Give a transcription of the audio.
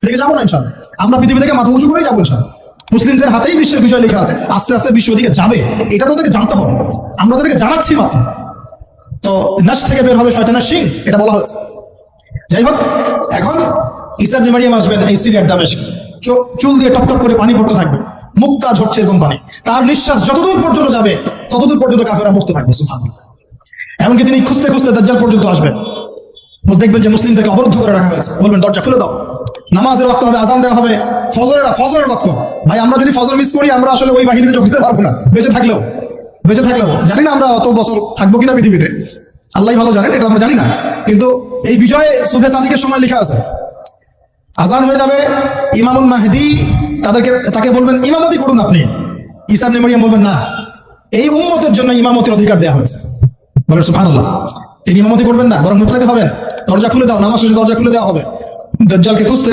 দেখে যাবো না ইনশাআল্লাহ। আমরা পৃথিবী থেকে মাথা উঁচু করেই যাবো ইনশাআল্লাহ। মুসলিমদের হাতেই বিশ্বের বিষয় লেখা আছে, আস্তে আস্তে বিশ্ব দিকে যাবে, এটা তো ওদেরকে জানতে হবে। আমরা ওদেরকে জানাচ্ছি মাত্র। তো নাশ থেকে বের হবে শয়তানের শিং, এটা বলা হয়েছে। যাই হোক, এখন ঈসা ইবনে মারইয়াম আসবেন এই সিরিয়ার দামেস্ক, চুল দিয়ে টপ টপ করে পানি পড়তে থাকবে, মুক্তা ঝরছে এরকম পানি। তার নিঃশ্বাস যতদূর পর্যন্ত যাবে ততদূর পর্যন্ত কাফেররা মুক্ত থাকবে। সুবহানাল্লাহ। এমনকি তিনি খুঁজতে খুঁজতে দাজ্জাল পর্যন্ত আসবেন, দেখবেন যে মুসলিমদেরকে অবরুদ্ধ করে রাখা হয়েছে, বলবেন দরজা খুলে দাও, নামাজের ওয়াক্ত হবে, আজান দেওয়া হবে, ফজরের ওয়াক্ত। ভাই আমরা যদি ফজর মিস করি, আমরা আসলে ওই বাহিনীতে যোগ দিতে পারবো না, বেঁচে থাকলেও জানি না আমরা অত বছর থাকবো কিনা পৃথিবীতে, আল্লাহ ভালো জানেন, এটা আমরা জানি না। কিন্তু এই বিজয় সুবহে সাদিকের সময় লেখা আছে। আজান হয়ে যাবে, ইমামুল মাহদি তাকে বলবেন ইমামতি করুন আপনি। ঈসা ইবনে মারইয়াম বলবেন না, এই উম্মতের জন্য ইমামতির অধিকার দেওয়া হয়েছে। বলেন সুবহানাল্লাহ। তিনি ইমামতি করবেন না, বরং মুক্তাদি হবেন, দরজা খুলে দাও, নামাজ শেষে দরজা খুলে দেওয়া হবে, দাজ্জালকে খুঁজতে